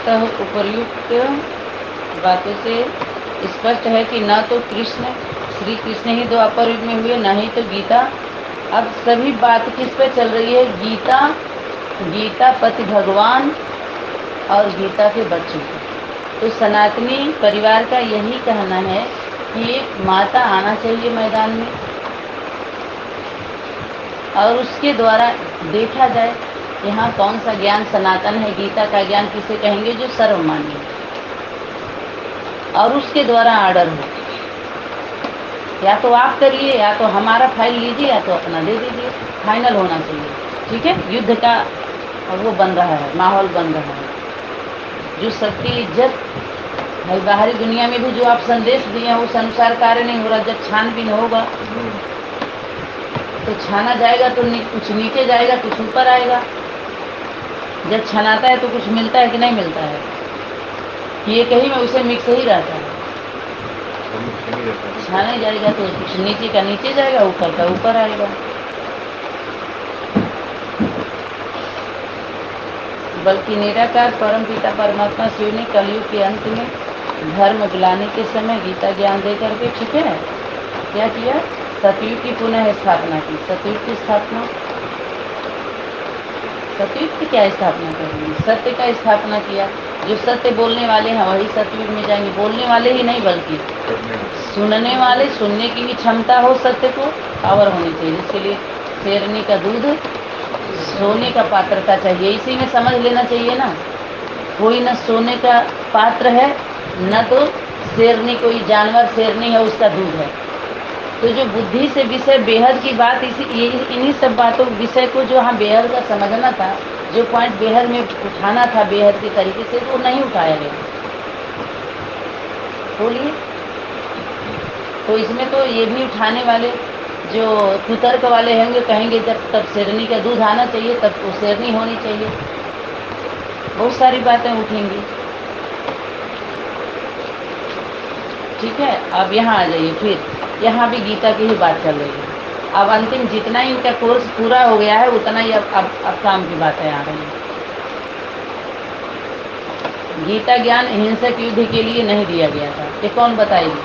अतः उपर्युक्त बातों से स्पष्ट है कि न तो कृष्ण श्री कृष्ण ही द्वापर युग में हुए, न ही तो गीता। अब सभी बात किस पे चल रही है? गीता, गीता पति भगवान और गीता के बच्चों को। तो सनातनी परिवार का यही कहना है कि एक माता आना चाहिए मैदान में और उसके द्वारा देखा जाए यहाँ कौन सा ज्ञान सनातन है। गीता का ज्ञान किसे कहेंगे? जो सर्वमान्य है, और उसके द्वारा आर्डर हो, या तो आप करिए, या तो हमारा फाइल लीजिए, या तो अपना दे दीजिए। फाइनल होना चाहिए, ठीक है। युद्ध का वो बन रहा है, माहौल बन रहा है। जो सबकी इज्जत भाई, बाहरी दुनिया में भी जो आप संदेश दिए हैं उस अनुसार कार्य नहीं हो रहा। जब छानबीन होगा तो छाना जाएगा तो कुछ नीचे जाएगा, कुछ ऊपर आएगा। जब छनाता है तो कुछ मिलता है कि नहीं मिलता है? ये कहीं में उसे मिक्स ही रहता है। छाने जाएगा तो कुछ नीचे का नीचे जाएगा, ऊपर का ऊपर आएगा। बल्कि निराकार परम पिता परमात्मा शिव ने कलयुग के अंत में धर्म बुलाने के समय गीता ज्ञान दे करके, ठीक है, क्या किया? सतयुग की पुनः स्थापना की। सतयुग की स्थापना, सतयुग की क्या स्थापना करेंगे? सत्य का स्थापना किया। जो सत्य बोलने वाले हैं वही सतयुग में जाएंगे। बोलने वाले ही नहीं बल्कि सुनने वाले, सुनने की भी क्षमता हो, सत्य को पावर होनी चाहिए। जिसके लिए शेरनी का दूध सोने का पात्रता चाहिए। इसी में समझ लेना चाहिए ना, कोई न सोने का पात्र है, न तो शेरनी, कोई जानवर शेरनी है उसका दूध है। तो जो बुद्धि से विषय बेहद की बात, इन्हीं सब बातों विषय को जो हाँ बेहद का समझना था, जो पॉइंट बेहद में उठाना था बेहद के तरीके से, वो नहीं उठाया गया। बोलिए। तो इसमें तो ये भी उठाने वाले जो कुतर्क वाले होंगे कहेंगे जब तब शेरनी का दूध आना चाहिए, तब वो शेरनी होनी चाहिए। बहुत सारी बातें उठेंगी, ठीक है। अब यहाँ आ जाइए, फिर यहाँ भी गीता की ही बात चल रही है। अब अंतिम जितना ही इनका कोर्स पूरा हो गया है उतना ही अब काम की बातें आ रही हैं। गीता ज्ञान हिंसक युद्ध के लिए नहीं दिया गया था, ये कौन बताएगी?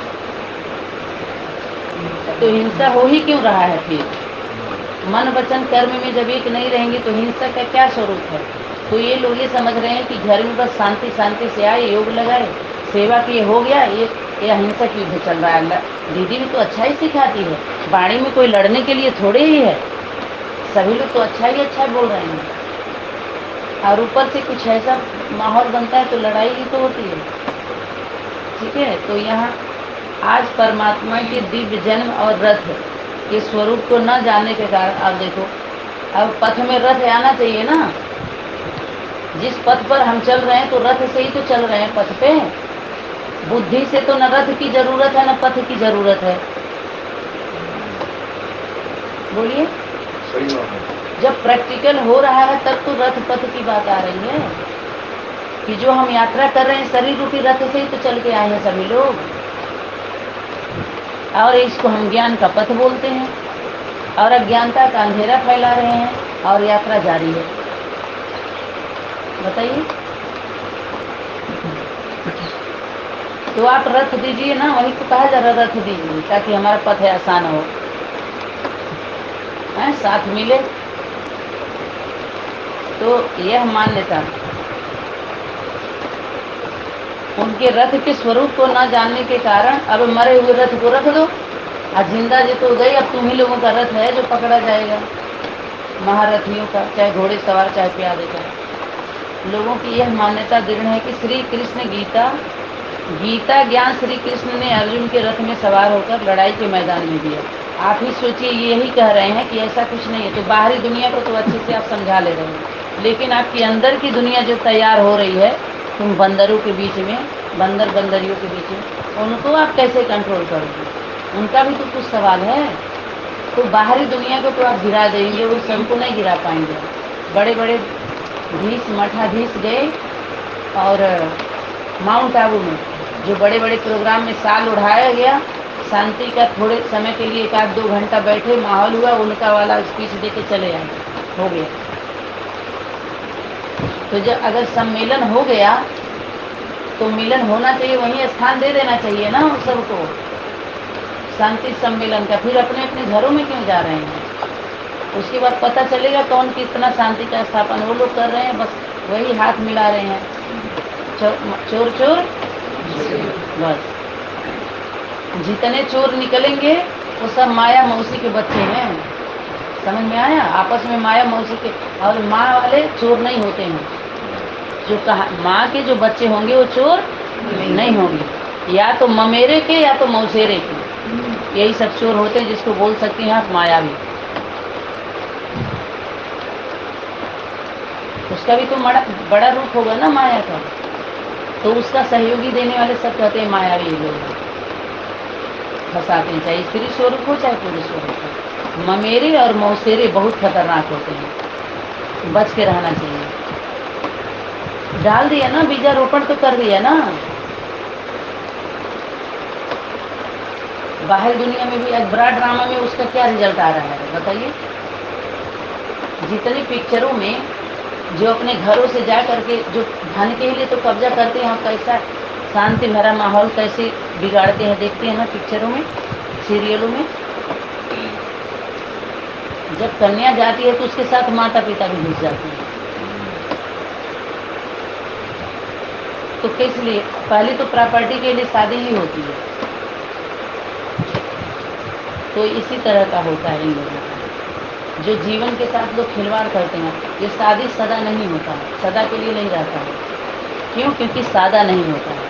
तो हिंसा हो ही क्यों रहा है? फिर मन वचन कर्म में जब एक नहीं रहेंगे तो हिंसा का क्या स्वरूप है? तो ये लोग ये समझ रहे हैं कि घर में बस शांति शांति से आए, योग लगाए, सेवा किए, हो गया। ये अहिंसक युद्ध चल रहा है। दीदी भी तो अच्छा ही सिखाती है, वाणी में कोई लड़ने के लिए थोड़े ही है। सभी लोग तो अच्छा ही अच्छा बोल रहे हैं, और ऊपर से कुछ ऐसा माहौल बनता है तो लड़ाई ही तो होती है, ठीक है। तो यहाँ आज परमात्मा के दिव्य जन्म और रथ के स्वरूप को न जानने के कारण, अब देखो, अब पथ में रथ आना चाहिए ना। जिस पथ पर हम चल रहे हैं तो रथ से ही तो चल रहे हैं पथ पे। बुद्धि से तो न रथ की जरूरत है न पथ की जरूरत है। बोलिए। जब प्रैक्टिकल हो रहा है तब तो रथ पथ की बात आ रही है कि जो हम यात्रा कर रहे हैं शरीर रूपी रथ से ही तो चल के आए हैं सभी लोग, और इसको हम ज्ञान का पथ बोलते हैं, और अज्ञानता का अंधेरा फैला रहे हैं और यात्रा जारी है। बताइए। तो आप रथ दीजिए ना, वही तो कहा जा रहा, रथ दीजिए ताकि हमारा पथ आसान हो, साथ मिले। तो यह मान्यता उनके रथ के स्वरूप को न जानने के कारण अब मरे हुए रथ को रख दो, और जिंदा जी तो गई, अब तुम ही लोगों का रथ है जो पकड़ा जाएगा, महारथियों का, चाहे घोड़े सवार चाहे प्यादे का। लोगों की यह मान्यता दृढ़ है कि श्री कृष्ण गीता ज्ञान श्री कृष्ण ने अर्जुन के रथ में सवार होकर लड़ाई के मैदान में दिया। आप ही सोचिए, यही कह रहे हैं कि ऐसा कुछ नहीं है। तो बाहरी दुनिया को तो अच्छे से आप समझा ले रहे हैं, लेकिन आपकी अंदर की दुनिया जो तैयार हो रही है, तुम बंदरों के बीच में, बंदरियों के बीच में, उनको आप कैसे कंट्रोल करोगे? उनका भी तो कुछ सवाल है। तो बाहरी दुनिया को तो आप गिरा देंगे, वो सबको नहीं गिरा पाएंगे। बड़े बड़े मठाधीश गए और माउंट आबू में जो बड़े बड़े प्रोग्राम में साल उड़ाया गया, शांति का थोड़े समय के लिए 1-2 घंटा बैठे, माहौल हुआ, उनका वाला स्पीच दे के चले आए, हो गया। तो जब अगर सम्मेलन हो गया तो मिलन होना चाहिए, वहीं स्थान दे देना चाहिए ना उन सबको, शांति सम्मेलन का। फिर अपने अपने घरों में क्यों जा रहे हैं? उसके बाद पता चलेगा कौन कितना शांति का स्थापन वो लोग कर रहे हैं, बस वही हाथ मिला रहे हैं। चोर चोर बस, जितने चोर निकलेंगे वो सब माया मौसी के बच्चे हैं। समझ में आया? आपस में माया मौसी के, और माँ वाले चोर नहीं होते हैं। जो कहा माँ के जो बच्चे होंगे वो चोर नहीं होंगे, या तो ममेरे के या तो मौसेरे के, यही सब चोर होते हैं, जिसको बोल सकते हैं आप मायावी। उसका भी तो बड़ा रूप होगा ना माया का, तो उसका सहयोगी देने वाले सब कहते हैं मायावी लोग, फंसाते हैं, चाहे स्त्री स्वरूप हो चाहे पुरुष स्वरूप हो। ममेरे और मौसेरे बहुत खतरनाक होते हैं, बच के रहना चाहिए। डाल दिया ना, बीजारोपण तो कर दिया ना। बाहर दुनिया में भी एक बड़ा ड्रामा में उसका क्या रिजल्ट आ रहा है बताइए? जितनी पिक्चरों में जो अपने घरों से जा करके जो धन के लिए तो कब्जा करते हैं, और कैसा शांति भरा माहौल कैसे बिगाड़ते हैं, देखते हैं ना पिक्चरों में, सीरियलों में। जब कन्या जाती है तो उसके साथ माता पिता भी घुस जाते हैं। तो किस लिए? पहले तो प्रॉपर्टी के लिए शादी ही होती है। तो इसी तरह का होता है इन लोगों का, जो जीवन के साथ लोग खिलवाड़ करते हैं। ये शादी सदा नहीं होता है, सदा के लिए नहीं रहता है। क्यों? क्योंकि सादा नहीं होता है।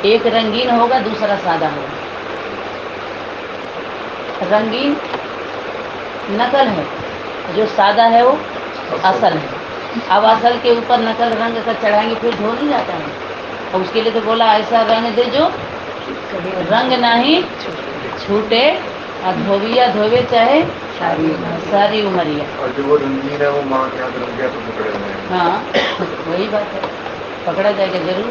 एक रंगीन होगा, दूसरा सादा होगा। रंगीन नकल है, जो सादा है वो असल है। अब असल के ऊपर नकल रंग का चढ़ाएंगे फिर धो नहीं जाता है। और उसके लिए तो बोला ऐसा रंग दे जो रंग नहीं छूटे, और धोबिया धोवे चाहे सारी उमरिया। और जो वो रंगीन है वो माँ के हाथ रंग गया तो पकड़े हुए हैं। हाँ वही बात है, पकड़ा जाएगा जरूर।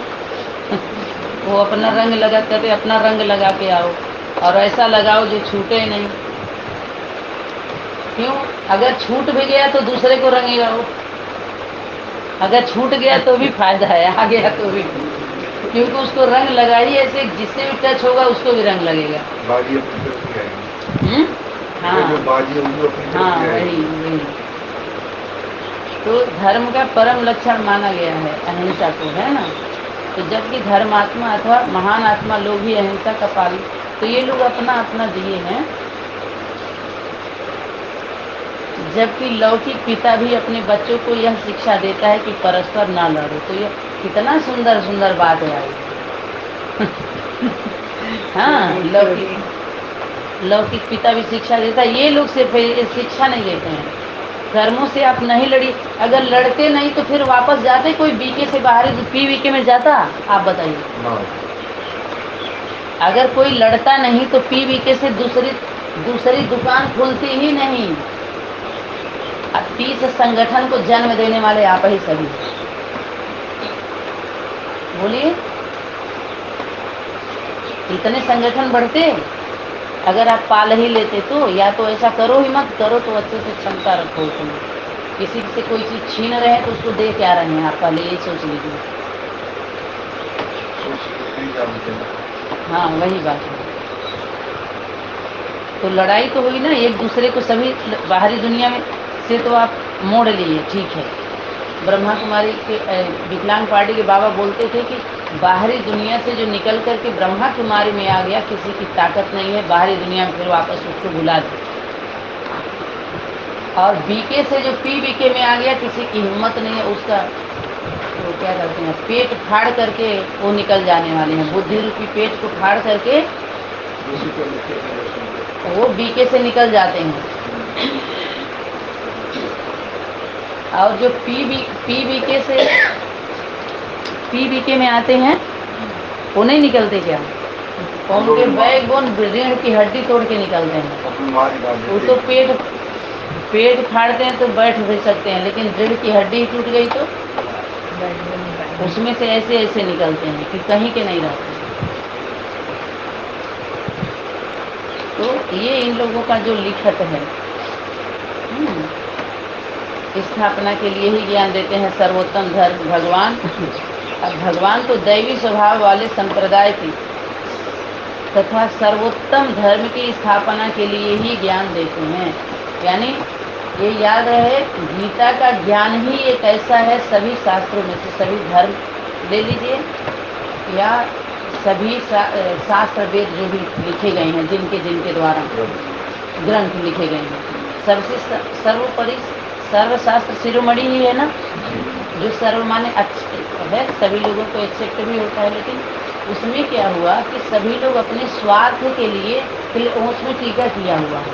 वो अपना रंग लगा करते, अपना रंग लगा के आओ, और ऐसा लगाओ जो छूटे नहीं। क्यों? अगर छूट भी गया तो दूसरे को रंगेगा वो, अगर छूट गया तो भी फायदा है, आ गया तो भी, क्योंकि उसको रंग लगाई ऐसे, जिससे भी टच होगा उसको भी रंग लगेगा। बाजी अपनी तरफ से आएगी। हाँ जो बाजी होगी अपनी तरफ हाँ, से आएगी। वही। तो धर्म का परम लक्षण माना गया है अहिंसा को, है ना? तो जबकि धर्मात्मा अथवा महान आत्मा लोग भी अहिंसा का पालन, तो ये लोग अपना अपना दिए हैं। जबकि लौकिक पिता भी अपने बच्चों को यह शिक्षा देता है कि परस्पर ना लड़ो। तो ये कितना सुंदर सुंदर बात है आई। हाँ, लौकिक पिता भी शिक्षा देता है। ये लोग सिर्फ शिक्षा नहीं देते हैं, कर्मों से आप नहीं लड़ी। अगर लड़ते नहीं तो फिर वापस जाते कोई बीके से बाहर पी बीके में जाता? आप बताइए। अगर कोई लड़ता नहीं तो पी बीके से दूसरी दुकान खुलती ही नहीं। 30 संगठन को जन्म देने वाले आप ही सभी, बोलिए इतने संगठन बढ़ते अगर आप पाल ही लेते तो। या तो ऐसा करो ही मत, करो तो अच्छे से क्षमता रखो। तुम किसी से कोई चीज छीन रहे हैं तो उसको दे क्या रहे हैं, आप पहले यही सोच लीजिए। हाँ वही बात है। तो लड़ाई तो हुई ना एक दूसरे को, सभी बाहरी दुनिया में से तो आप मोड़ लिए, ठीक है। ब्रह्मा कुमारी के विकलांग पार्टी के बाबा बोलते थे कि बाहरी दुनिया से जो निकल करके ब्रह्मा कुमारी में आ गया, किसी की ताकत नहीं है बाहरी दुनिया में फिर वापस उसको भुला दे। और बीके से जो पी बीके में आ गया, किसी की हिम्मत नहीं है, उसका तो क्या करते हैं, पेट फाड़ करके वो निकल जाने वाले हैं। बुद्धि रूपी पेट को फाड़ करके वो बीके से निकल जाते हैं। और जो पी बीके में आते हैं वो नहीं निकलते क्या? उनके बैकबोन रीढ़ की हड्डी तोड़ के निकलते हैं। वो तो पेट फाड़ते हैं तो बैठ भी सकते हैं, लेकिन रीढ़ की हड्डी टूट गई तो उसमें से ऐसे ऐसे निकलते हैं कि कहीं के नहीं रहते। तो ये इन लोगों का जो लिखत है, स्थापना के लिए ही ज्ञान देते हैं सर्वोत्तम धर्म भगवान अब भगवान तो दैवी स्वभाव वाले संप्रदाय की तथा सर्वोत्तम धर्म की स्थापना के लिए ही ज्ञान देते हैं। यानी ये याद रहे, गीता का ज्ञान ही एक ऐसा है, सभी शास्त्रों में से सभी धर्म ले लीजिए या सभी शास्त्र वेद जो भी लिखे गए हैं, जिनके द्वारा ग्रंथ लिखे गए हैं, सबसे सर्वोपरि सर्वशास्त्र शिरोमणि ही है ना, जो सर्व माने है, सभी लोगों को एक्सेप्ट भी होता है। लेकिन उसमें क्या हुआ कि सभी लोग अपने स्वार्थ के लिए उसमें टीका किया हुआ है,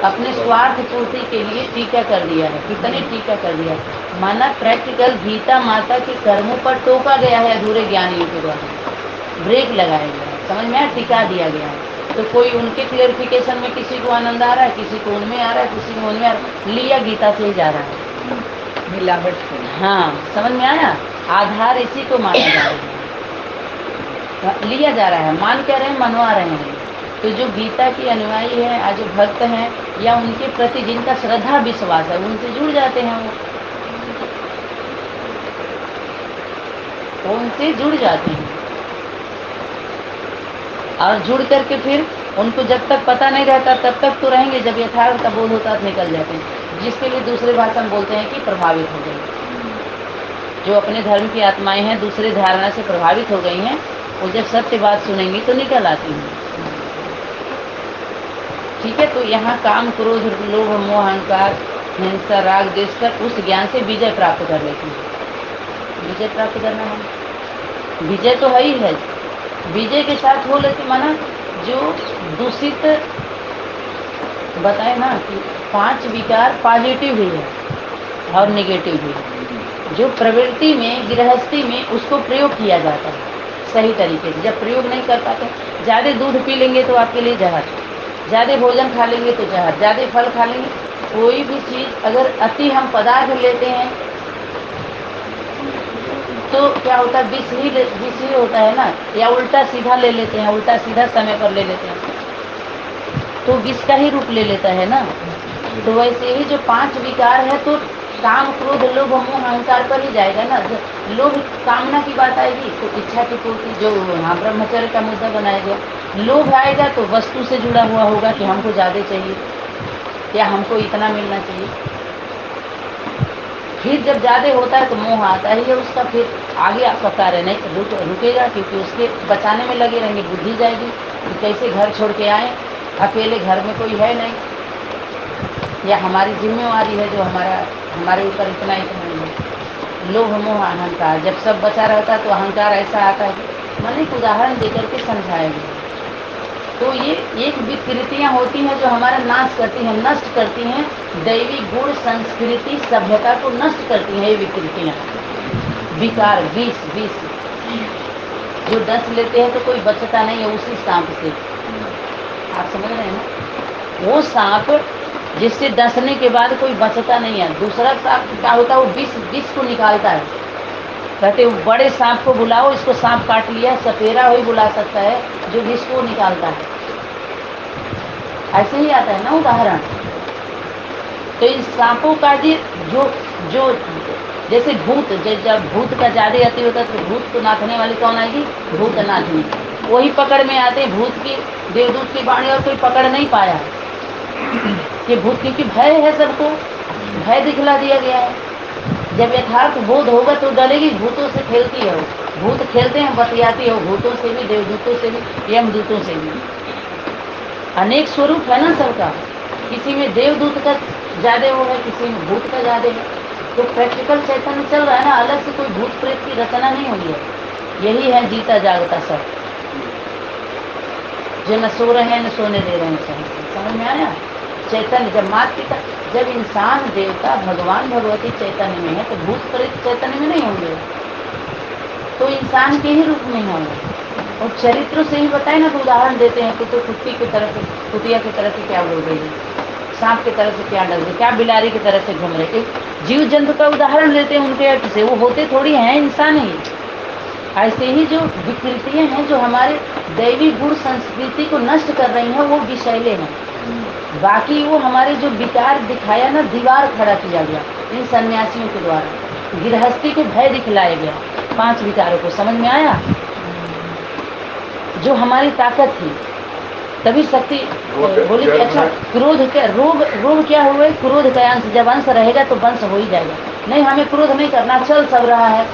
अपने स्वार्थ पूर्ति के लिए टीका कर दिया है। कितने टीका कर दिया है, माना प्रैक्टिकल गीता माता के कर्मों पर टोका गया है अधूरे ज्ञानियों के द्वारा, ब्रेक लगाया गया है, समझ में आया, टिका दिया गया है। तो कोई उनके क्लेरिफिकेशन में किसी को आनंद आ रहा है, किसी को उनमें आ रहा है, किसी को उनमें आ रहा है, लिया गीता से ही जा रहा है, मिलावट। हाँ, समझ में आया, आधार इसी को माना जा रहा है, लिया जा रहा है, मान क्या रहे हैं, मनवा रहे हैं। तो जो गीता के अनुयायी हैं, आज जो भक्त हैं या उनके प्रति जिनका श्रद्धा विश्वास है, उनसे जुड़ जाते हैं, वो उनसे जुड़ जाते हैं। और जुड़ करके फिर उनको जब तक पता नहीं रहता तब तक तो रहेंगे, जब यथार्थ का बोध होता है निकल जाते हैं। जिसके लिए दूसरे भाषा में बोलते हैं कि प्रभावित हो गए, जो अपने धर्म की आत्माएं हैं दूसरे धारणा से प्रभावित हो गई हैं, वो जब सत्य बात सुनेंगी तो निकल आती हैं। ठीक है, तो यहाँ काम, क्रोध, लोभ, मोह, अहंकार, हिंसा, राग, द्वेष कर उस ज्ञान से विजय प्राप्त कर लेती है। विजय प्राप्त करना है, विजय तो है ही है, विजय के साथ हो लेती, माना जो दूषित बताए ना कि 5 विकार पॉजिटिव भी है और नेगेटिव भी है। जो प्रवृत्ति में, गृहस्थी में उसको प्रयोग किया जाता है सही तरीके से। जब प्रयोग नहीं कर पाते, ज़्यादा दूध पी लेंगे तो आपके लिए जहर, ज़्यादा भोजन खा लेंगे तो जहर, ज़्यादा फल खा लेंगे, कोई भी चीज़ अगर अति हम पदार्थ लेते हैं तो क्या होता है, विष ही होता है ना, या उल्टा सीधा ले लेते हैं, उल्टा सीधा समय पर ले लेते हैं तो विष का ही रूप ले लेता है ना। तो वैसे ही जो 5 विकार है तो काम, क्रोध, लोभ, मोह, अहंकार पर ही जाएगा ना। लोभ कामना की बात आएगी तो इच्छा की पूर्ति, जो हाँ ब्रह्मचर्य का मुद्दा बनाया गया। लोभ आएगा तो वस्तु से जुड़ा हुआ होगा कि हमको ज़्यादा चाहिए या हमको इतना मिलना चाहिए। फिर जब ज़्यादा होता है तो मोह आता ही है उसका, फिर आगे आपका कार्य नहीं रुकेगा, क्योंकि उसके बचाने में लगे रहेंगे। बुद्धि जाएगी कि कैसे घर छोड़ के आए, अकेले घर में कोई है नहीं, या हमारी जिम्मेवारी है जो हमारे ऊपर इतना नहीं है। लोभ, मोह, अहंकार, जब सब बचा रहता है तो अहंकार ऐसा आता है कि मैंने एक उदाहरण देकर के समझाएंगे। तो ये एक विकृतियाँ होती हैं जो हमारा नाश करती हैं, नष्ट करती हैं, दैवी गुण, संस्कृति, सभ्यता को नष्ट करती हैं। ये विकृतियाँ, विकार, विष जो डस लेते हैं तो कोई बचता नहीं है उसी सांप से। आप समझ रहे हैं ना, वो सांप जिससे डसने के बाद कोई बचता नहीं है, दूसरा सांप क्या होता है, वो विष को निकालता है। कहते वो बड़े सांप को बुलाओ, इसको सांप काट लिया, सपेरा वही बुला सकता है जो विष को निकालता है। ऐसे ही आता है ना उदाहरण। तो इन सांपों का जो जैसे भूत, जब भूत का ज्यादा अति होता है तो भूत को नाथने वाली कौन आएगी, भूत नाथनी, वही पकड़ में आते हैं। भूत की, देवदूत की वाणी और कोई पकड़ नहीं पाया कि भूत, क्योंकि भय है, सबको भय दिखला दिया गया है। जब यथार्थ बोध होगा तो डलेगी, भूतों से खेलती है, भूत खेलते हैं, बतियाती है, भूतों से भी, देवदूतों से भी, यमदूतों से भी। अनेक स्वरूप है ना सबका, किसी में देवदूत का ज्यादा वो है, किसी में भूत का ज्यादा है। तो प्रैक्टिकल चैतन्य चल रहा है ना, अलग से कोई भूत प्रेत की रचना नहीं हुई है। यही है जीता जागता सब, जो न सो रहे हैं न सोने दे रहे हैं। समझ में आया, चैतन्य जब मात पिता, जब इंसान, देवता, भगवान, भगवती चैतन्य में है तो भूत प्रेत चैतन्य में नहीं होंगे, तो इंसान के ही रूप में होंगे। और चरित्र से ही बताए ना, तो उदाहरण देते हैं कि तो कुत्ती की तरह से, कुतिया की तरह से क्या बोल रही, सांप की तरह से क्या डर रही, क्या बिलारी की तरह से घूम रहे। जीव जंतु का उदाहरण लेते हैं उनके अर्थ से, वो होते थोड़ी हैं इंसान ही। ऐसे ही जो विकृतियाँ हैं जो हमारे दैवी गुण संस्कृति को नष्ट कर रही हैं, वो विषैले हैं। बाकी वो हमारे जो विकार दिखाया ना, दीवार खड़ा किया गया इन सन्यासियों के द्वारा। गृहस्थी के भय दिखलाया गया। 5 विकारों को समझ में आया, जो हमारी ताकत थी। तभी शक्ति बोली कि अच्छा क्रोध क्या रोग क्या हुए, क्रोध का अंश, जब अंश रहेगा तो वंश हो ही जाएगा। नहीं, हमें क्रोध नहीं करना, चल सब रहा है,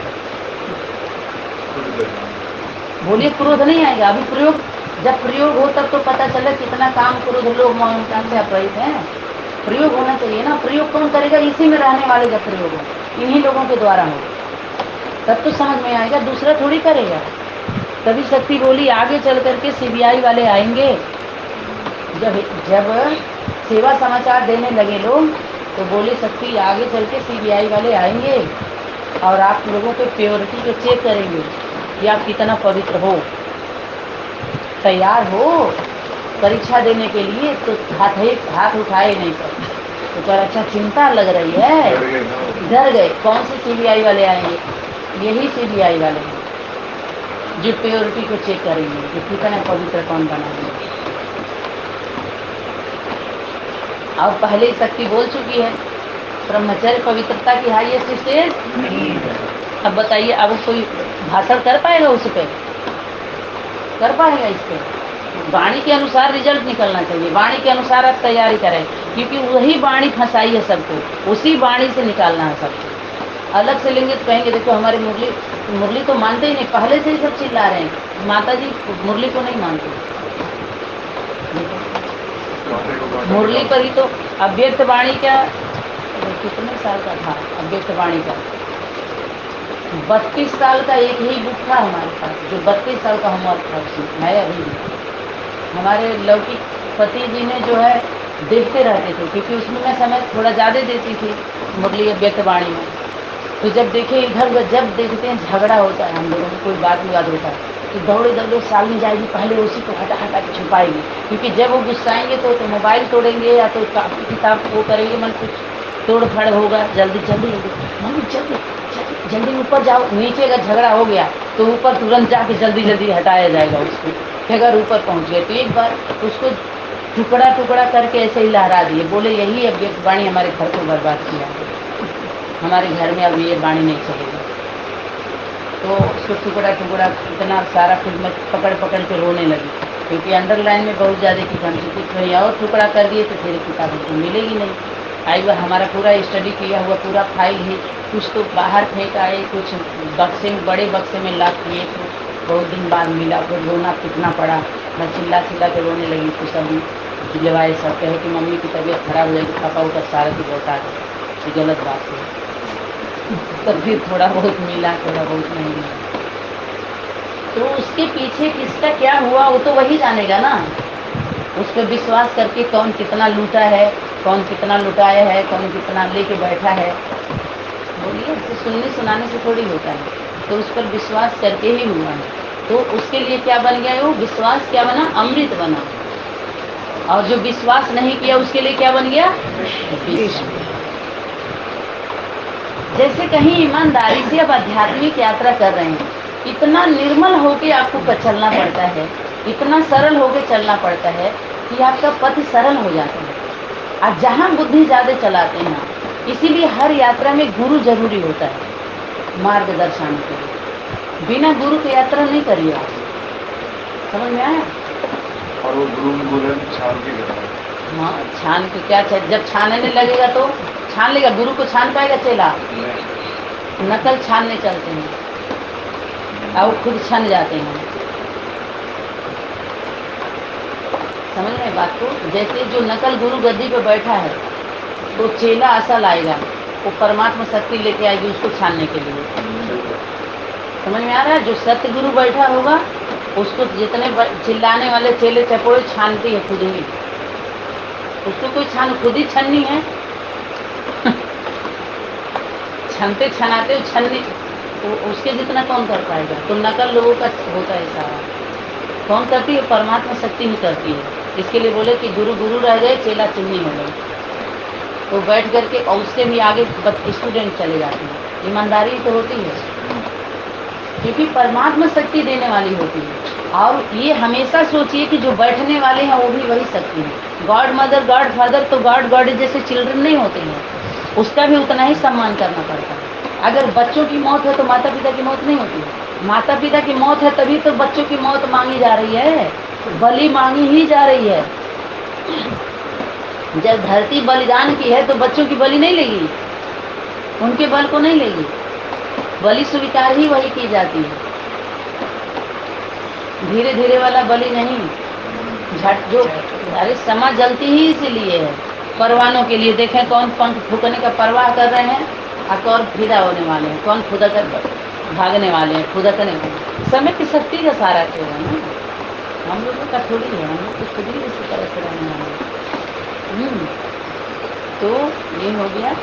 बोलिए क्रोध नहीं आएगा। अभी प्रयोग, जब प्रयोग हो तब तो पता चले कितना काम क्रोध लोग से अपराधित हैं। प्रयोग होना चाहिए ना, प्रयोग कौन करेगा, इसी में रहने वाले जब प्रयोग हो, इन्हीं लोगों के द्वारा हो, तब तो समझ में आएगा, दूसरा थोड़ी करेगा। तभी शक्ति बोली आगे चल करके सीबीआई वाले आएंगे। जब सेवा समाचार देने लगे लोग, तो बोली शक्ति आगे चल के सीबीआई वाले आएंगे और आप लोगों के प्योरिटी को चेक करेंगे कि आप कितना पवित्र हो, तैयार हो परीक्षा देने के लिए। तो हाथ उठाए नहीं सब, तो पर अच्छा चिंता लग रही है, डर गए। कौन से सीबीआई वाले आएंगे? यही सीबीआई वाले हैं जो प्योरिटी को चेक करेंगे कि कितना पवित्र कौन बनाएंगे। और पहले ही शक्ति बोल चुकी है ब्रह्मचर्य पवित्रता की हाईएस्ट स्टेज। अब बताइए, अब कोई भाषण कर पाएगा उस पे? कर पाएगा? इस पे वाणी के अनुसार रिजल्ट निकलना चाहिए, वाणी के अनुसार आप तैयारी करें, क्योंकि वही वाणी फंसाई है सबको, उसी वाणी से निकालना है सबको। अलग से लेंगे तो कहेंगे देखो हमारी मुरली तो मानते ही नहीं, पहले से ही सब चिल्ला रहे हैं माता जी मुरली को नहीं मानते। मुरली पर ही तो अव्यक्त वाणी का कितने साल का था? अव्यक्त वाणी का 32 साल का एक ही बुक था हमारे पास, जो 32 साल का होमवर्क था उसमें है अभी भी। हमारे लौकिक पति जी ने जो है देखते रहते थे, क्योंकि उसमें मैं समय थोड़ा ज़्यादा देती थी मुरली अव्यक्त वाणी में। तो जब देखे इधर जब देखते हैं झगड़ा होता है, हम लोगों में कोई बात विवाद होता है, तो दौड़े दौड़े साल में जाएगी, पहले उसी को हटा हटा के छुपाएगी, क्योंकि जब वो गुस्साएंगे तो मोबाइल तोड़ेंगे या तो किताब वो करेंगे, मन कुछ तोड़ फड़ होगा। जल्दी जल्दी मम्मी जल्दी जल्दी ऊपर जाओ, नीचे अगर झगड़ा हो गया तो ऊपर तुरंत जाके जल्दी जल्दी हटाया जाएगा उसको, अगर ऊपर पहुंच गए। तो एक बार उसको टुकड़ा टुकड़ा करके ऐसे ही लहरा दिए, बोले यही अव्यक्त वाणी हमारे घर को बर्बाद किया, हमारे घर में अब ये वाणी नहीं चलेगी। तो उसको टुकड़ा टुकड़ा इतना सारा, फिर मैं पकड़ पकड़ के रोने लगी, क्योंकि अंडरलाइन में बहुत ज़्यादा की घंटी थी। तो और टुकड़ा कर दिए तो फिर किताब उसको मिलेगी नहीं। आई बार हमारा पूरा स्टडी किया हुआ पूरा फाइल ही कुछ तो बाहर फेंक आए, कुछ बक्से में, बड़े बक्से में लाख किए, तो बहुत दिन बाद मिला, फिर रोना कितना पड़ा। मैं चिल्ला चिल्ला के रोने लगी, तो सभी दिलवाए, सब कहे कि मम्मी की तबीयत खराब हो जाएगी, पापा उधर सारा की बता दे, तो गलत बात है। तब फिर थोड़ा बहुत मिला, थोड़ा बहुत नहीं मिला। तो उसके पीछे किसका क्या हुआ वो तो वही जानेगा ना। उस पर विश्वास करके कौन कितना लूटा है, कौन कितना लुटाया है, कौन कितना लेके बैठा है, बोलिए। तो सुनने सुनाने से थोड़ी होता है, तो उस पर विश्वास करके ही हुआ है। तो उसके लिए क्या बन गया वो विश्वास? क्या बना? अमृत बना। और जो विश्वास नहीं किया उसके लिए क्या बन गया? विष। जैसे कहीं ईमानदारी से अब आध्यात्मिक यात्रा कर रहे हैं, इतना निर्मल होके आपको चलना पड़ता है, इतना सरल होके चलना पड़ता है कि आपका पथ सरल हो जाता है। और जहाँ बुद्धि ज़्यादा चलाते हैं, इसीलिए हर यात्रा में गुरु जरूरी होता है मार्गदर्शन के लिए। बिना गुरु की यात्रा नहीं करिए आप। समझ में आया? और वो गुरु बोले छान के करना। हाँ, छान के क्या, जब छानने लगेगा तो छान लेगा। गुरु को छान पाएगा चेला? नकल छानने चलते हैं और खुद छन जाते हैं। समझ रहे बात को? जैसे जो नकल गुरु गद्दी पे बैठा है, तो चेला असल आएगा, वो परमात्मा शक्ति लेके आएगी उसको छानने के लिए। समझ में आ रहा है? जो सत्य गुरु बैठा होगा उसको जितने चिल्लाने वाले चेले चपोड़े छानती है खुद ही, उसको कोई छान खुद ही छननी है। छनते छनाते छन्नी तो उसके जितना कौन कर पाएगा? तो नकल लोगों का होता है सारा। कौन करती है? परमात्मा शक्ति ही करती है। इसके लिए बोले कि गुरु गुरु रह गए, चेला चुन्नी हो गई। तो बैठ करके और उससे भी आगे स्टूडेंट चले जाते हैं। ईमानदारी तो होती है, क्योंकि परमात्मा शक्ति देने वाली होती है। और ये हमेशा सोचिए कि जो बैठने वाले हैं वो भी वही शक्ति है। गॉड मदर, गॉड फादर, तो गॉड गॉड जैसे चिल्ड्रन नहीं होते हैं, उसका भी उतना ही सम्मान करना पड़ता है। अगर बच्चों की मौत है तो माता पिता की मौत नहीं होती। माता पिता की मौत है तभी तो बच्चों की मौत मांगी जा रही है, बलि मांगी ही जा रही है। जब धरती बलिदान की है तो बच्चों की बलि नहीं लेगी, उनके बल को नहीं लेगी, बलि स्वीकार ही वही की जाती है, धीरे धीरे वाला बलि नहीं। झट जो, अरे समा जलती ही इसीलिए है, परवानों के लिए। देखें कौन पंख फूकने का परवाह कर रहे हैं और कौन फिदा होने वाले हैं, कौन खुदा कर भागने वाले हैं, फुदकने वाले। समय की शक्ति का सारा खेल है ना, हम लोगों का थोड़ी है, हम लोग तो खुद ही इसी तरह से रहने वाले हैं। तो ये हो गया।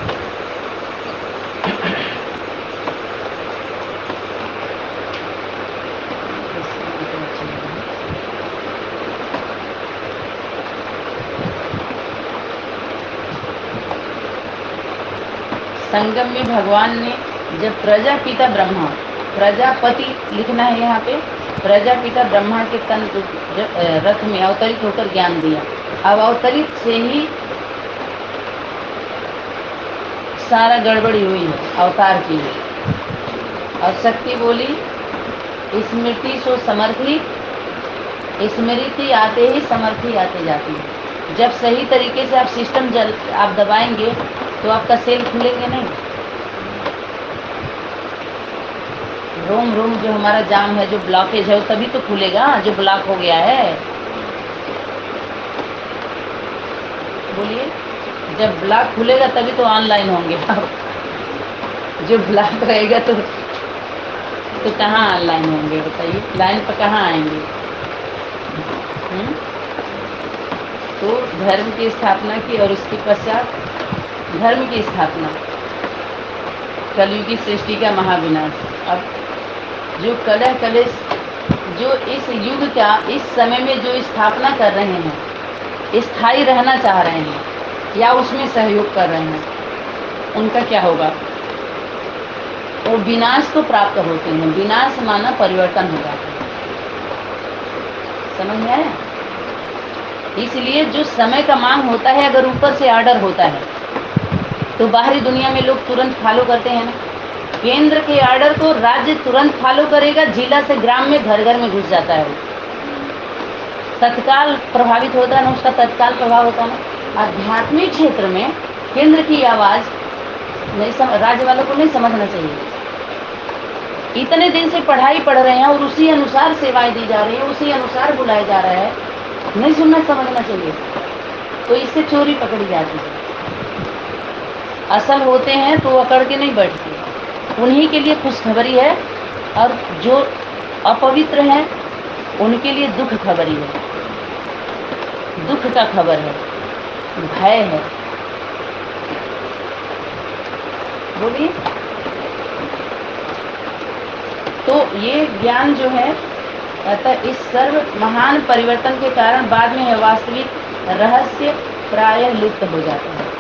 संगम में भगवान ने जब प्रजापिता ब्रह्मा, प्रजापति लिखना है यहाँ पे, प्रजापिता ब्रह्मा के तन रथ में अवतरित होकर ज्ञान दिया। अब अवतरित से ही सारा गड़बड़ी हुई है, अवतार की है। और शक्ति बोली स्मृति सो समर्थी, स्मृति आते ही समर्थी आते जाती है। जब सही तरीके से आप सिस्टम आप दबाएंगे तो आपका सेल खुलेंगे नहीं। रोम रोम जो हमारा जाम है, जो ब्लॉकेज है, वो तभी तो खुलेगा जो ब्लॉक हो गया है। बोलिए, जब ब्लॉक खुलेगा तभी तो ऑनलाइन होंगे आप। जो ब्लॉक रहेगा तो कहाँ ऑनलाइन होंगे बताइए, लाइन पर कहाँ आएंगे। तो धर्म की स्थापना की और उसके पश्चात धर्म की स्थापना, कलयुगी सृष्टि का महाविनाश। अब जो कलह कलेश जो इस युग का इस समय में जो स्थापना कर रहे हैं, स्थायी रहना चाह रहे हैं या उसमें सहयोग कर रहे हैं, उनका क्या होगा? वो विनाश तो प्राप्त होते हैं। विनाश माना परिवर्तन हो जाता है, समझ में आया? इसलिए जो समय का मांग होता है, अगर ऊपर से ऑर्डर होता है तो बाहरी दुनिया में लोग तुरंत फॉलो करते हैं ना। केंद्र के ऑर्डर को राज्य तुरंत फॉलो करेगा, जिला से ग्राम में घर घर में घुस जाता है, वो तत्काल प्रभावित होता है ना, उसका तत्काल प्रभाव होता है ना। आध्यात्मिक क्षेत्र में केंद्र की आवाज नहीं, राज्य वालों को नहीं समझना चाहिए। इतने दिन से पढ़ाई पढ़ रहे हैं और उसी अनुसार सेवाएं दी जा रही है, उसी अनुसार बुलाया जा रहा है, नहीं सुनना समझना चाहिए। तो इससे चोरी पकड़ी जाती है। असल होते हैं तो अकड़ के नहीं बैठते, उन्हीं के लिए खुशखबरी है, और जो अपवित्र हैं उनके लिए दुख खबरी है, दुख का खबर है, भय है। बोलिए। तो ये ज्ञान जो है, अतः इस सर्व महान परिवर्तन के कारण बाद में यह वास्तविक रहस्य प्रायः लुप्त हो जाता है।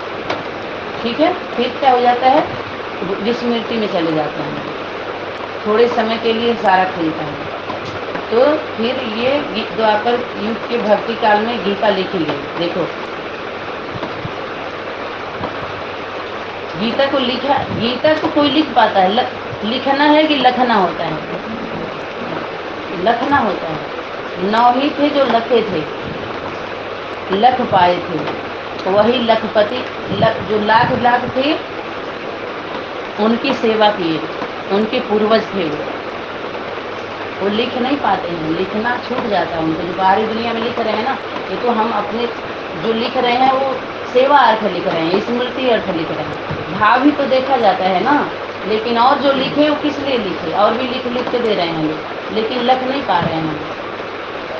ठीक है, फिर क्या हो जाता है? विस्मृति में चले जाते हैं, थोड़े समय के लिए सारा खुलता है। तो फिर ये द्वापर युग के भक्ति काल में गीता लिखी गई। देखो, गीता को लिखा, गीता को कोई लिख पाता है? लिखना है कि लखना होता है? लखना होता है। 9 ही थे जो लखे थे, लख पाए थे, वही लखपति। जो लाख लाख थे उनकी सेवा किए, उनके पूर्वज थे वो लिख नहीं पाते हैं, लिखना छूट जाता है उनको। जो बाहरी दुनिया में लिख रहे हैं ना, ये तो हम अपने जो लिख रहे हैं वो सेवा अर्थ लिख रहे हैं, स्मृति अर्थ लिख रहे हैं। भाव ही तो देखा जाता है ना, लेकिन और जो लिखे वो किस लिए लिखे? और भी लिख लिख के दे रहे हैं लोग, लेकिन लख नहीं पा रहे हैं।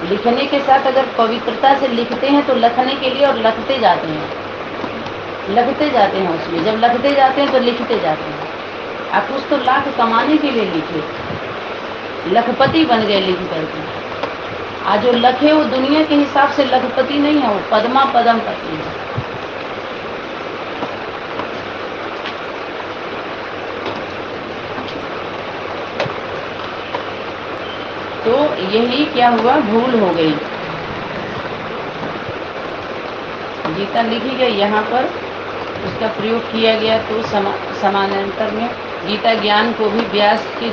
लिखने के साथ अगर पवित्रता से लिखते हैं तो लखने के लिए, और लखते जाते हैं, लगते जाते हैं उसमें। जब लगते जाते हैं तो लिखते जाते हैं। आप कुछ तो लाख कमाने के लिए लिखे, लखपति बन गए लिख करके। आज जो लखे वो दुनिया के हिसाब से लखपति नहीं है, वो पद्मा पदम पति है। तो यही क्या हुआ? भूल हो गई। गीता लिखी गई यहाँ पर, उसका प्रयोग किया गया तो समानांतर में गीता ज्ञान को भी व्यास के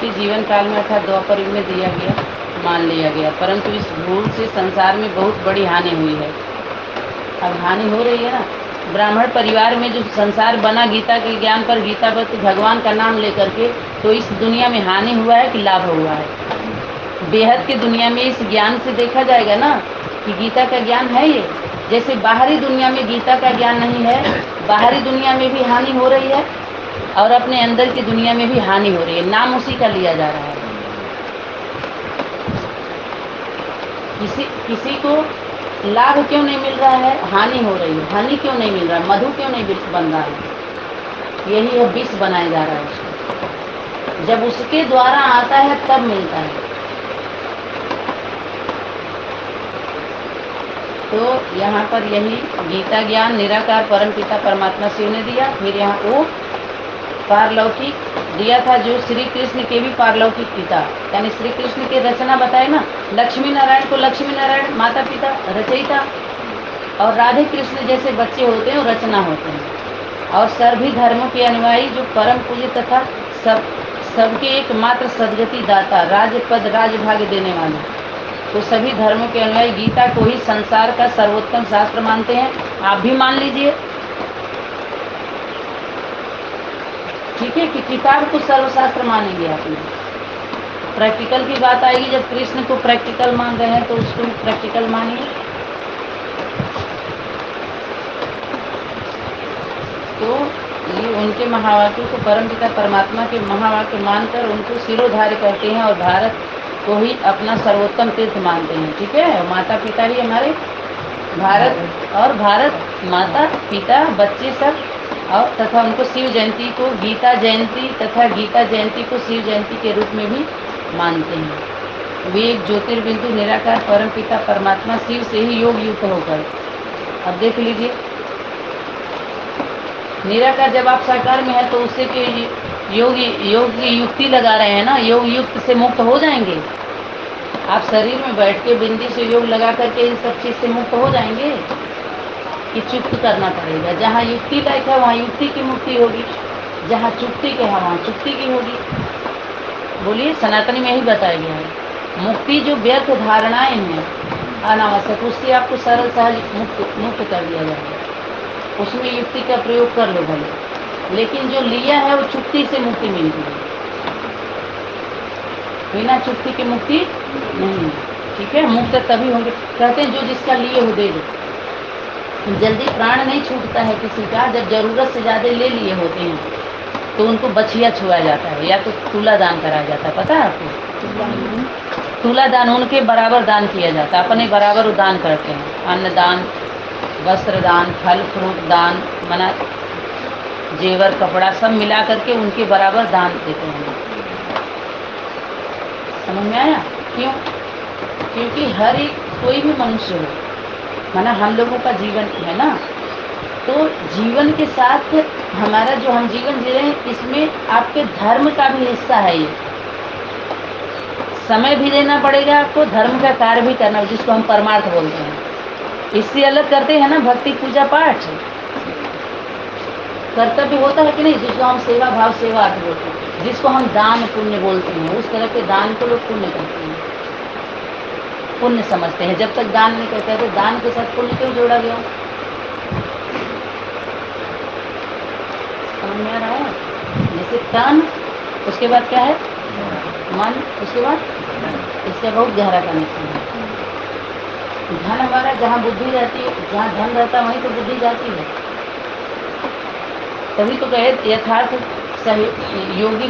जीवन काल में अर्थात द्वापर युग में दिया गया, मान लिया गया, परंतु इस भूल से संसार में बहुत बड़ी हानि हुई है। अब हानि हो रही है ना। ब्राह्मण परिवार में जो संसार बना गीता के ज्ञान पर, गीता पर भगवान का नाम लेकर के, तो इस दुनिया में हानि हुआ है कि लाभ हुआ है? बेहद की दुनिया में इस ज्ञान से देखा जाएगा ना कि गीता का ज्ञान है ये। जैसे बाहरी दुनिया में गीता का ज्ञान नहीं है, बाहरी दुनिया में भी हानि हो रही है और अपने अंदर की दुनिया में भी हानि हो रही है। नाम उसी का लिया जा रहा है। किसी को लाभ क्यों नहीं मिल रहा है? हानि हो रही है। हानि क्यों नहीं मिल रहा है? मधु क्यों नहीं बन रहा है? यही है, विष बनाया जा रहा है उसको। जब उसके द्वारा आता है तब मिलता है। तो यहाँ पर यही गीता ज्ञान निराकार परमपिता परमात्मा शिव ने दिया। फिर यहाँ वो पारलौकिक दिया था जो श्री कृष्ण के भी पारलौकिक पिता, यानी श्री कृष्ण के रचना बताए ना। लक्ष्मी नारायण को लक्ष्मी नारायण माता पिता रचयिता, और राधे कृष्ण जैसे बच्चे होते हैं वो रचना होते हैं। और सभी धर्मों के अनुयायी जो परम पूज्य तथा सबके एकमात्र सदगति दाता, राजपद राजभाग्य देने वाले, तो सभी धर्मों के अनुयायी गीता को ही संसार का सर्वोत्तम शास्त्र मानते हैं। आप भी मान लीजिए, ठीक है, कि किताब को सर्वशास्त्र मानेंगे आप लोग। प्रैक्टिकल की बात आएगी, जब कृष्ण को प्रैक्टिकल मान रहे हैं तो उसको प्रैक्टिकल मानिए। तो ये उनके महावाक्यों को परमपिता परमात्मा के महावाक्य मानकर उनको सिरोधार्य करते हैं और भारत को ही अपना सर्वोत्तम तीर्थ मानते हैं। ठीक है, माता पिता ही हमारे भारत, और भारत माता पिता बच्चे सब, और तथा उनको शिव जयंती को गीता जयंती तथा गीता जयंती को शिव जयंती के रूप में भी मानते हैं। वे एक ज्योतिर्बिंदु निराकार परमपिता परमात्मा शिव से ही योग युक्त होकर, अब देख लीजिए, निराकार जब आप साकार में है तो उससे के योग की युक्ति लगा रहे हैं ना, योग युक्त से मुक्त हो जाएंगे। आप शरीर में बैठ के बिंदी से योग लगा करके इन सब चीज से मुक्त हो जाएंगे कि चुप्त करना पड़ेगा? जहाँ युक्ति लायक है वहाँ युक्ति की मुक्ति होगी, जहाँ चुप्ति के है वहाँ चुप्ति की होगी। बोलिए, सनातनी में ही बताया गया है। मुक्ति जो व्यर्थ धारणाएं हैं अनावश्यक, उससे आपको सरल सहज मुक्त कर दिया जाएगा। उसमें युक्ति का प्रयोग कर लो भले, लेकिन जो लिया है वो चुप्ति से मुक्ति मिलती है, बिना चुप्ति की मुक्ति नहीं। ठीक है, मुक्त तभी होंगे। कहते हैं जो जिसका लिए हो दे दो। जल्दी प्राण नहीं छूटता है किसी का, जब जरूरत से ज्यादा ले लिए होते हैं तो उनको बछिया छुआ जाता है या तो तुला दान कराया जाता है। पता है आपको? तुला दान उनके बराबर दान किया जाता है, अपने बराबर वो दान करते हैं। अन्न दान, वस्त्र दान, फल फ्रूट दान, मना जेवर कपड़ा सब मिला करके उनके बराबर दान देते हैं। समझ में आया? क्यों? क्योंकि हर एक कोई भी मनुष्य हो, माना हम लोगों का जीवन है ना, तो जीवन के साथ हमारा जो हम जीवन जी रहे हैं इसमें आपके धर्म का भी हिस्सा है। ये समय भी देना पड़ेगा आपको, धर्म का कार्य भी करना, जिसको हम परमार्थ बोलते हैं। इससे अलग करते हैं ना भक्ति पूजा पाठ, कर्तव्य होता है कि नहीं, जिसको हम सेवा भाव सेवा अर्थ बोलते हैं, जिसको हम दान पुण्य बोलते हैं। उस तरह के दान को लोग पुण्य करते हैं, पुण्य समझते हैं। जब तक दान नहीं करते तो दान के साथ पुण्य क्यों जोड़ा गया? समझ में आ रहा है? जैसे तन, उसके बाद क्या है? मन, उसके बाद इसका बहुत गहरा कनेक्शन है। धन हमारा जहाँ बुद्धि रहती है, जहाँ धन रहता है वहीं तो बुद्धि जाती है। तभी तो कहे यथार्थ योगी,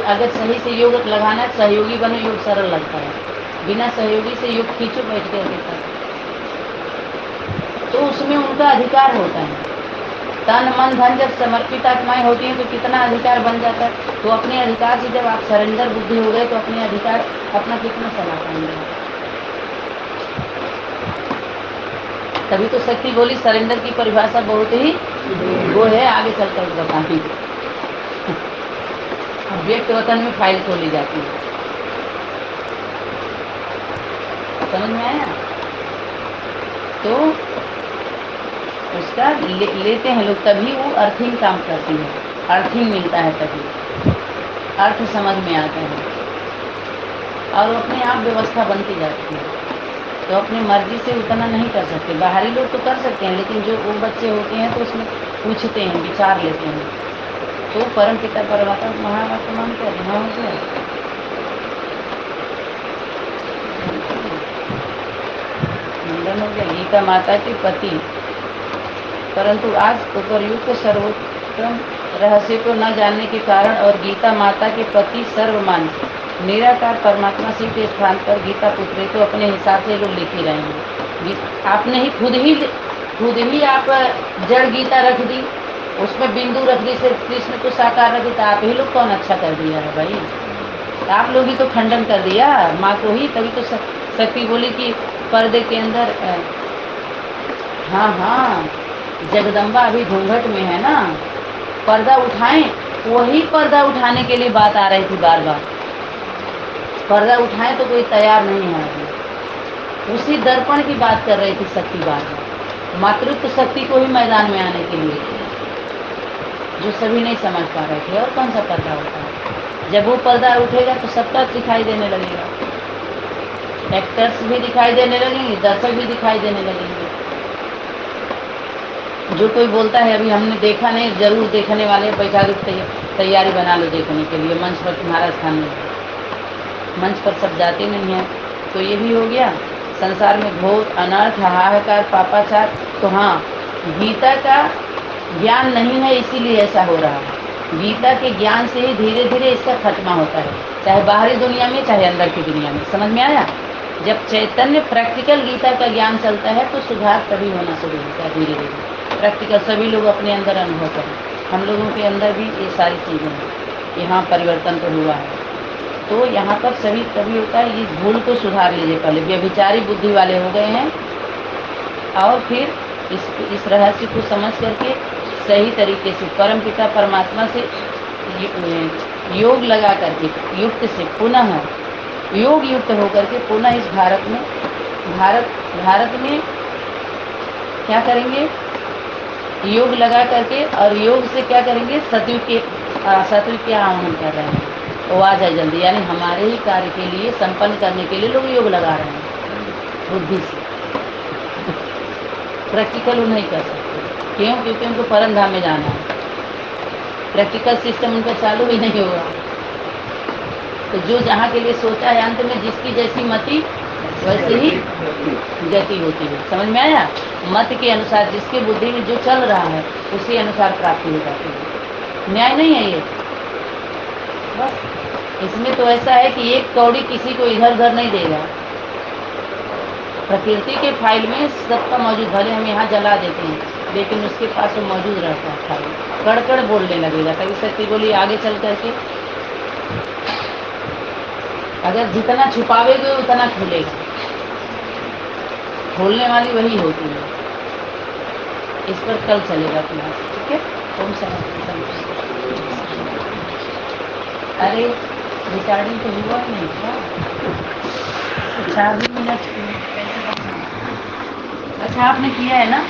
अगर सही से योग लगाना है, सहयोगी बनो, योग सरल लगता है। बिना सहयोगी से योग खींचो बैठ कर के तो उसमें उनका अधिकार होता है। तन मन धन जब समर्पित आत्माएं होती हैं तो कितना अधिकार बन जाता है। तो अपने अधिकार से जब आप सरेंडर बुद्धि हो गए तो अपने अधिकार अपना कितना चला पाएंगे? तभी तो शक्ति बोली सरेंडर की परिभाषा बहुत ही वो है, आगे चलकर बताएंगे। व्यक्त वतन में फाइल खोली जाती है। समझ में आया? तो उसका लेते हैं लोग, तभी वो अर्थिंग काम करती है, अर्थिंग मिलता है, तभी अर्थ समझ में आता है और अपने आप व्यवस्था बनती जाती है। तो अपनी मर्जी से उतना नहीं कर सकते, बाहरी लोग तो कर सकते हैं, लेकिन जो वो बच्चे होते हैं तो उसमें पूछते हैं, विचार लेते हैं। तो परम पिता परमात्मा महावर्तमान क्या हाँ हो गया। मुंडन हो गया। गीता माता के पति, परंतु आज उपरयुक्त सर्वोत्तम रहस्य को न जानने के कारण और गीता माता के पति सर्वमान निराकार परमात्मा शिव के स्थान पर गीता पुत्री तो अपने हिसाब से लोग लिख ही रहे हैं। आपने ही खुद ही आप जड़ गीता रख दी, उसमें बिंदु रख दी, सिर्फ कृष्ण को साकार रख दी, तो आप ही लोग कौन अच्छा कर दिया है भाई। आप लोग ही तो खंडन कर दिया माँ को ही। तभी तो शक्ति बोली कि पर्दे के अंदर हाँ जगदम्बा अभी घूंघट में है ना, पर्दा उठाएं। वही पर्दा उठाने के लिए बात आ रही थी बार बार, पर्दा उठाएं तो कोई तैयार नहीं है अभी। उसी दर्पण की बात कर रही थी शक्ति बार बार, मातृत्व शक्ति को ही मैदान में आने के लिए, जो सभी नहीं समझ पा रहे थे। और कौन सा पर्दा होता है? जब वो पर्दा उठेगा तो सबका दिखाई देने लगेगा, एक्टर्स भी दिखाई देने लगेंगे, दर्शक भी दिखाई देने लगेंगे। जो कोई बोलता है अभी हमने देखा नहीं, जरूर देखने वाले बैठा दो, तैयारी बना लो देखने के लिए, मंच पर तुम्हारा स्थान नहीं। मंच पर सब जाते नहीं हैं। तो ये भी हो गया। संसार में घोर अनर्थ हाहाकार पापाचार। तो हाँ, गीता का ज्ञान नहीं है इसीलिए ऐसा हो रहा है। गीता के ज्ञान से ही धीरे धीरे इसका खत्मा होता है, चाहे बाहरी दुनिया में चाहे अंदर की दुनिया में। समझ में आया? जब चैतन्य प्रैक्टिकल गीता का ज्ञान चलता है तो सुधार तभी होना शुरू होता है धीरे धीरे। प्रैक्टिकल सभी लोग अपने अंदर अनुभव करें। हम लोगों के अंदर भी ये सारी चीज़ें हैं, यहाँ परिवर्तन तो हुआ है। तो यहाँ पर सभी तभी होता है, इस भूल को सुधार लीजिए पहले। व्यभिचारी बुद्धि वाले हो गए हैं और फिर इस रहस्य को समझ करके सही तरीके से परम पिता परमात्मा से योग लगा करके, युक्त से पुनः योग युक्त होकर के पुनः इस भारत में क्या करेंगे? योग लगा करके, और योग से क्या करेंगे? सतयुग के आह्वान कर रहे हैं। वो आ जाए जल्दी, यानी हमारे ही कार्य के लिए, संपन्न करने के लिए लोग योग लगा रहे हैं बुद्धि से। प्रैक्टिकल वो नहीं कर सकते। क्यों? क्योंकि उनको परम धाम में जाना है। प्रैक्टिकल सिस्टम उनका चालू ही नहीं होगा। तो जो जहाँ के लिए सोचा है, अंत में जिसकी जैसी मति वैसे ही गति होती है। समझ में आया? मत के अनुसार जिसकी बुद्धि में जो चल रहा है उसी अनुसार प्राप्ति हो जाती है। न्याय नहीं है ये बस। इसमें तो ऐसा है कि एक कौड़ी किसी को इधर उधर नहीं देगा। प्रकृति के फाइल में सबका मौजूद, भले हम यहाँ जला देते हैं लेकिन उसके पास वो मौजूद रहता है फाइल। कड़ बोलने लगेगा। तभी शक्ति बोली आगे चल करके, अगर जितना छुपावेगे उतना खुलेगा। खोलने वाली वही होती है। इस पर कल चलेगा क्लास, ठीक है? ओम शांति। अरे रिकॉर्डिंग तो हुआ ही नहीं था। 4 मिनट। अच्छा आपने किया है ना?